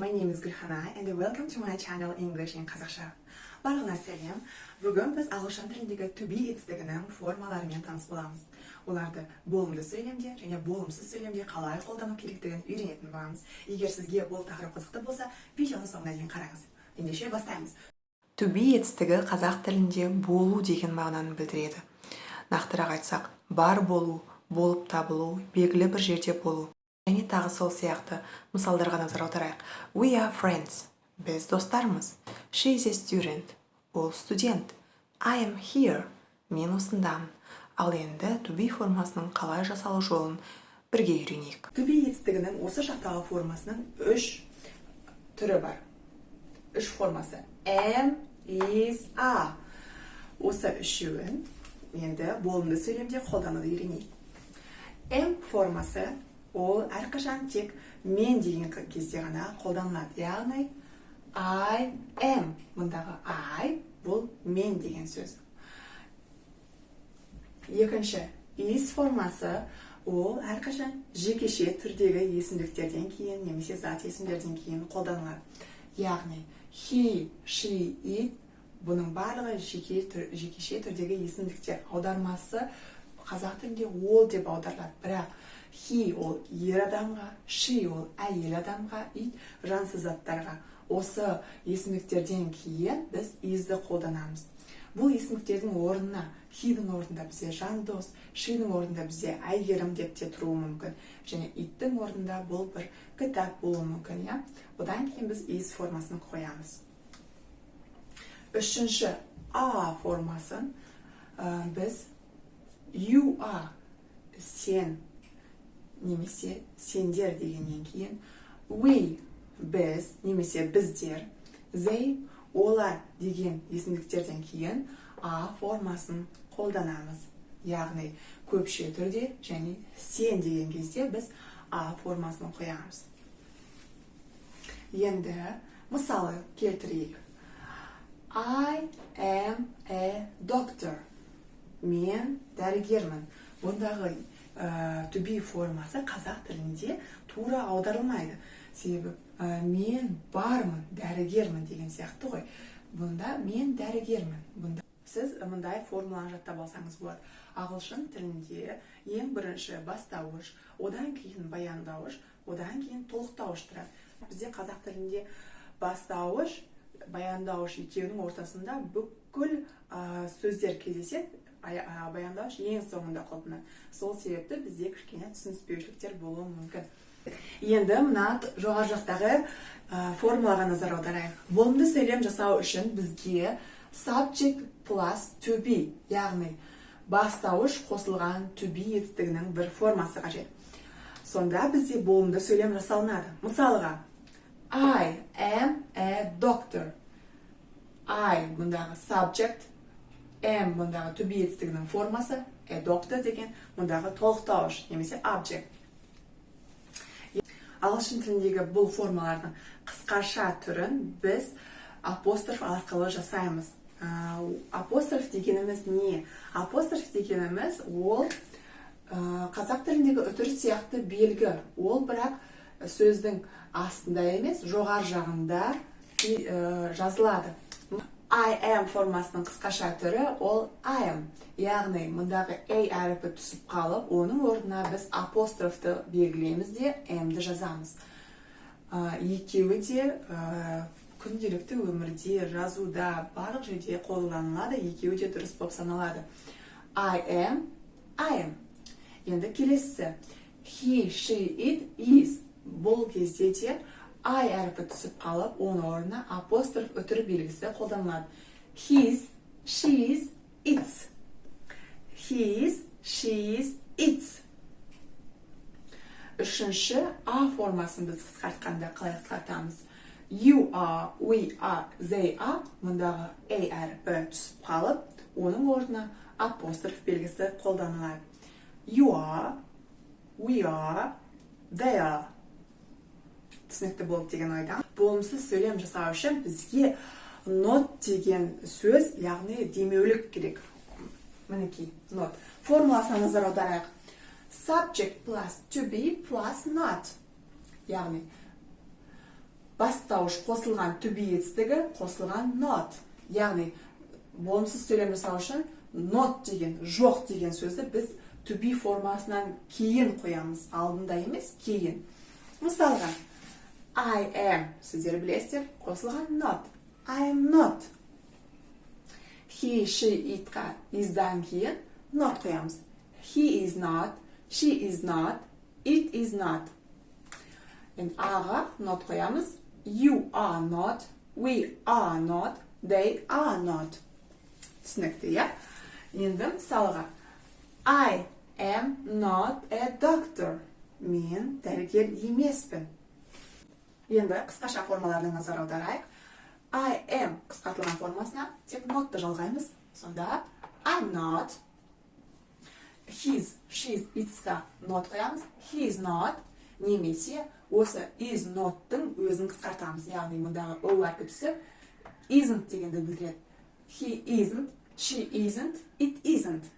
My name is Gulhana and welcome to my channel English in Kazakhstan. Барлығына сәлем. Бүгін біз ағылшын тіліндегі to be етістігінің формаларымен таныс боламыз. Оларды болымды сөйлемде және болымсыз сөйлемде қалай қолдану керектігін үйренетін боламыз. Егер сізге бұл тақырып қызықты болса, видеоны соңына дейін қараңыз. Ендеше бастаймыз. To be етістігі қазақ тілінде болу деген мағынаны білдіреді. Нақтырақ айтсақ, бар болу, болып табылу, белгілі бір жерде болу. Және тағы сол сияқты мысалдарға назар аударайық. We are friends. Біз достармыз. She is a student. Ол студент. I am here. Мен осындамын. Ал енді to be формасының қалай жасалу жолын бірге үйренейік. To be етістігінің осы жақтағы формасының 3 түрі бар. 3 формасы. Am, is, are. Осы үшеуін енді болымды сөйлемде қолдануды үйренейік. Am формасы ол әрқашан тек мен деген кезде ғана қолданылады. Яғни I am. Мұндағы I бұл мен деген сөз. Екінші, is формасы ол әрқашан жекеше түрдегі есімдіктерден кейін немесе зат есімдерден кейін қолданылады. Яғни he, she, it бұның барлығы жекеше түрдегі есімдіктер. Аудармасы қазақ тілінде ол деп аударылады. Бірақ he ол ер адамға, she ол әйел адамға, it жансыз заттарға. Осы есімдіктерден кейін біз is'ді қолданамыз. Бұл есімдіктердің орнына he'дің орнында бізде жан дос, she'дің орнында бізде әйгерім деп те тұруы мүмкін. Және it'дің орнында бұл бір кітап болуы мүмкін. Одан кейін біз is формасын қоямыз. Үшінші are формасын біз you are, сен немесе сендер дегеннен кейін we, біз немесе біздер, they, олар деген есімдіктерден кейін are формасын қолданамыз. Яғни көпше түрде және сен деген кезде біз are формасын қоямыз. Енді мысалы келтірейік. I am a doctor. Мен дәрігермін. Бұндағы to be формасы қазақ тілінде тура аударылмайды. Себебі мен бармын, дәрігермін деген сияқты ғой. Бұнда мен дәрігермін. Сіз мұндай формуланы жаттап алсаңыз болады. Ағылшын тілінде ең бірінші бастауыш, одан кейін баяндауыш, одан кейін толықтауыш тұрады. Бізде қазақ тілінде бастауыш, баяндауыш екеуінің ортасында бүкіл сөздер кездеседі. Баяндауыш ең соңында қолданылады. Сол себепті бізде кішкене түсініспеушіліктер болуы мүмкін. Енді мына жоғары жақтағы формулаға назар аударайық. Болымды сөйлем жасау үшін бізге subject plus to be, яғни бастауыш қосылған to be етістігінің бір формасы қажет. Сонда бізде болымды сөйлем жасалынады. Мысалға, I am a doctor. I бұндағы subject, am бұндағы to be етістігінің формасы, a doctor деген бұндағы толықтауыш немесе object. Ағылшын тіліндегі бұл формалардың қысқаша түрін біз апостроф арқылы жасаймыз. Апостроф дегеніміз не? Апостроф дегеніміз ол қазақ тіліндегі үтір сияқты белгі. Ол бірақ сөздің астында емес, жоғар жағында жазылады. I am формасының қысқаша түрі ол I am. Яғни мұндағы A әріпі түсіп қалып, оның орнына біз апострофты белгілейміз де am'ді жазамыз. Екеуі де күнделікті өмірде, жазуда, барлық жерде қолданылады, екеуі де дұрыс болып саналады. I am. Енді келесі. He, she, it, is. Бұл кезде де I әріпі түсіп қалып, оның орнына апостроф үтір белгісі қолданылады. His, she's, its. His, she's, its. Үшінші A формасын біз қысқартқанда қалай қысқартамыз? You are, we are, they are. Мұндағы A әріпі түсіп қалып, оның орнына апостроф белгісі қолданылады. You are, we are, they are. Түсінікті болды деген ойда. Болымсыз сөйлем жасау үшін бізге not деген сөз, яғни демеулік керек. Мінекей, not. Формуласына назар аударайық. Subject plus to be plus not. Яғни бастауыш қосылған to be етістігі қосылған not. Яғни, болымсыз сөйлем жасау үшін not деген, жоқ деген сөзді біз to be формасынан кейін қоямыз. Алдында емес, кейін. Мысалға, I am, сіздер білесіздер, қосылған not. I am not. He, she, itқа isдан кейін not қоямыз. He is not, she is not, it is not. Енді аға not қоямыз. You are not, we are not, they are not. Түсінікті, иә? Енді мысалға, I am not a doctor. Мен дәрігер емеспін. Енді қысқаша формаларына назар аударайық. I am қысқартылған формасына тек notты жалғаймыз. Сонда I'm not. His, she's, it'сқа not қоямыз. He is not. Немесе осы is not'тың өзін қысқартамыз. Яғни мұндағы o әрпі түсіп isn't дегенді білдіреді. He isn't, she isn't, it isn't.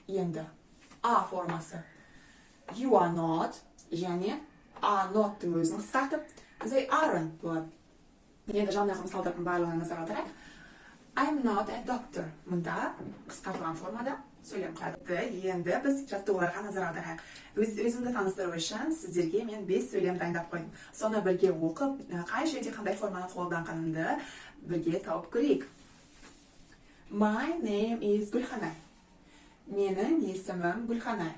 Енді a формасы. You are not, және are not'тың өзін қысқартып, they aren't болады. Енді жаңағы мысалдардың барлығына назар аударайық. I'm not a doctor. Мұнда қысқартылған формада сөйлем құрады. Енді біз жаттығуларға назар аударайық. Өзімді таныстыру үшін сіздерге мен 5 сөйлем дайындап қойдым. Соны бірге оқып, қай жерде қандай форманы қолданғанымды бірге тауып көрейік. My name is Гүлханай. Менің есімім Гүлханай.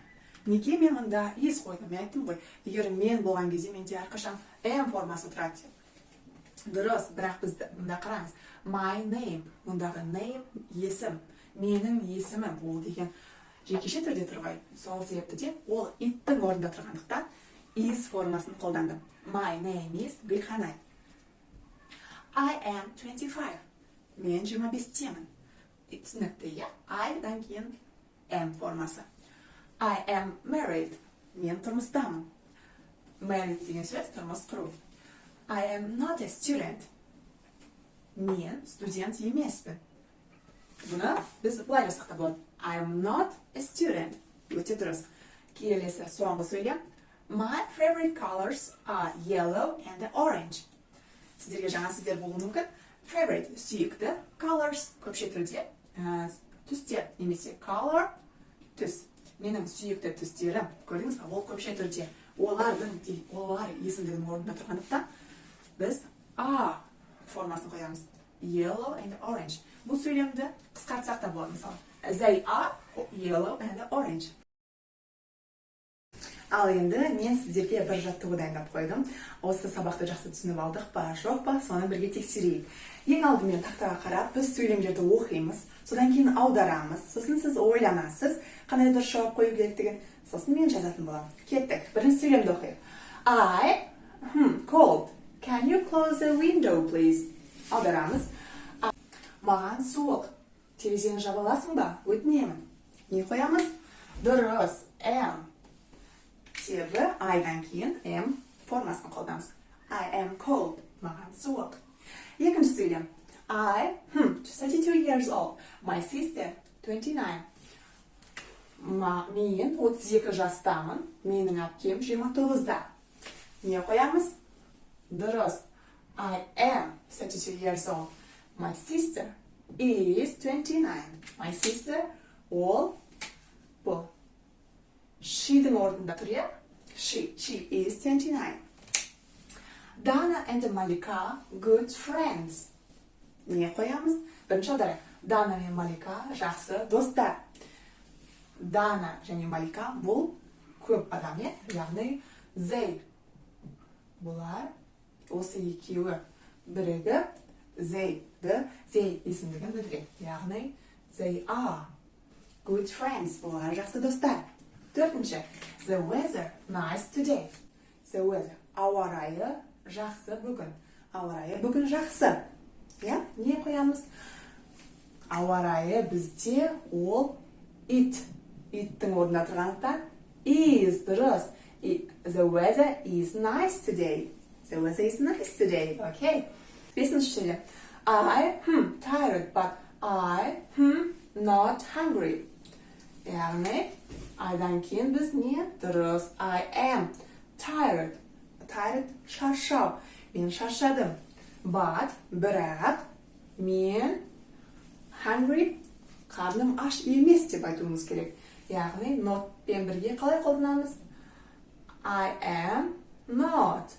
Неге мен мұнда ес қойдым? Мен айттым ғой, егер мен болған кезде менде әрқашан am формасы тұрады деп. Дұрыс, бірақ біз мұнда қараңыз. My name, мұндағы name есім. Менің есімім ол деген жекеше түрде тұр ғой. Сол себепті де ол иттің орнында тұрғандықтан is формасын қолдандым. My name is Гүлханай. I am 25. Мен 25-темін. Түсінікті, иә? I-дан кейін am формасы. I am married. Мен тұрмыстамын. Married деген сөз тұрмыс құру. I am not a student. Мен студент емеспін. Бұны біз бұлай жасақта болады. I am not a student. Өте дұрыс. Келесі соңғы сөйлем. My favorite colors are yellow and orange. Сіздерге жаңа сөздер болуы мүмкін. Favorite сүйікті, colors көпше түрде түстер немесе color түс. Менің сүйікті түстерім, көрдіңіз бе, ол көпше түрде олар есімдігінің орнында тұрғандықтан біз a формасын қоямыз. Yellow and orange. Бұл сөйлемді қысқартсақ та болады. Мысалы, they are yellow and orange. Ал енді мен сіздерге бір жаттығу дайындап қойдым. Осы сабақты жақсы түсініп алдық па, жоқ па, соны бірге тексерейік. Ең алдымен тақтаға қарап, біз сөйлемдерді оқимыз, содан кейін аударамыз, сосын сіз ойланасыз, қандай дұрыс жауап қою керектігін, сосын мен жазатын боламын. Кеттік, бірінші сөйлемді оқиық. Cold. Can you close the window, please? Аударамыз. Маған суық. Терезені жаба аласың ба? Өтінемін. Не қоямыз? Дұрыс. Am. Себебі I-дан кейін am формасын қолданамыз. I am cold. Маған суық. Екінші сөйлем. I, 32 years old. My sister, 29. Мен 32 жастамын. Менің әпкем 29-да. Не қоямыз? Дұрыс. I am 32 years old. My sister is 29. My sister, ол, бұл. She'дің орнында тұр, иә? She is 29. Dana and Malika, good friends. Не қоямыз? Бірінші аударайық. Дана мен Малика жақсы достар. Дана және Малика бұл көп адам, яғни they. Бұлар осы екеуі бірігіп they есімдігін білдіреді. Яғни they are good friends. Бұлар жақсы достар. Төртінші. The weather nice today. The weather. Ауа райы жақсы бүгін. Ауа райы бүгін жақсы. Не қоямыз? Ауа райы бізде ол иттің орнында тұрғандықтан is дұрыс. The weather is nice today. The weather is nice today. Okay. Бесінші сөйлем. I tired, but I not hungry. Яғни I-дан кейін біз не? Дұрыс. I am tired. Tired шаршау. мен шаршадым. But, бірақ, мен hungry, қарным аш емес деп айтуымыз керек. Яғни not пен бірге қалай қолданамыз? I am not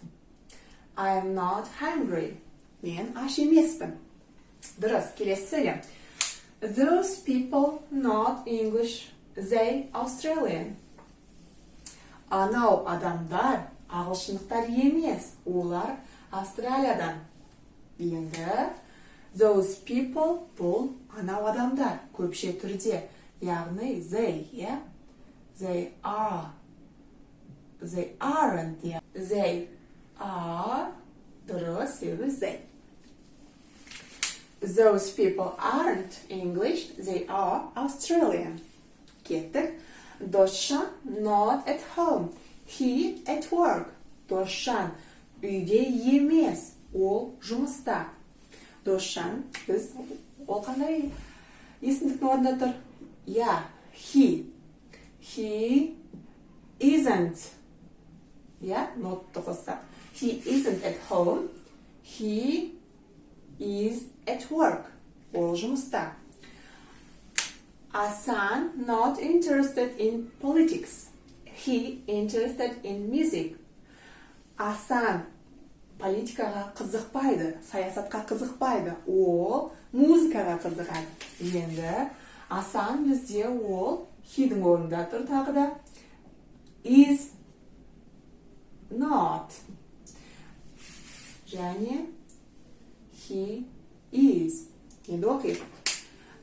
hungry. Мен аш емеспін. Дұрыс, келесі сөйлем. Those people not English, they Australian. Анау адамдар ағылшындықтар емес, олар Австралиядан. Енді those people бұл анау адамдар көпше түрде, яғни they, yeah? They aren't, yeah? They are, дұрыс, they. Those people aren't English, they are Australian. Кеттік. Досжан not at home, he at work. Досжан үйде емес, ол жұмыста. Досжан, біз, ол қандай есімдіктің орнында тұр? Yeah, he isn't. Yeah, notты қоссақ. He isn't at home, he is at work. Ол жұмыста. Асан not interested in politics. He interested in music. Асан политикаға қызықпайды, саясатқа қызықпайды. Ол музыкаға қызығады. Енді Асан бізде ол he-дің орнында тұр тағы да. Is not. Және he is. Енді оқиық.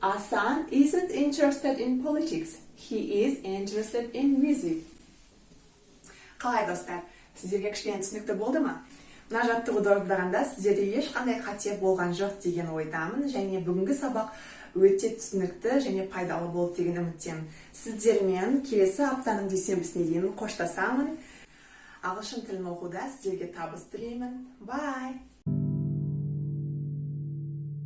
Асан isn't interested in politics. He is interested in music. Қалай достар? Сіздерге кішкене түсінікті болды ма? Мына жаттығуды орындағанда сіздерде ешқандай қате болған жоқ деген ойдамын, және бүгінгі сабақ өте түсінікті және пайдалы болды деген үміттемін. Сіздермен келесі аптаның дүйсенбісіне дейін қоштасамын. Ағылшын тілін оқуда сіздерге табыс тілеймін. Bye!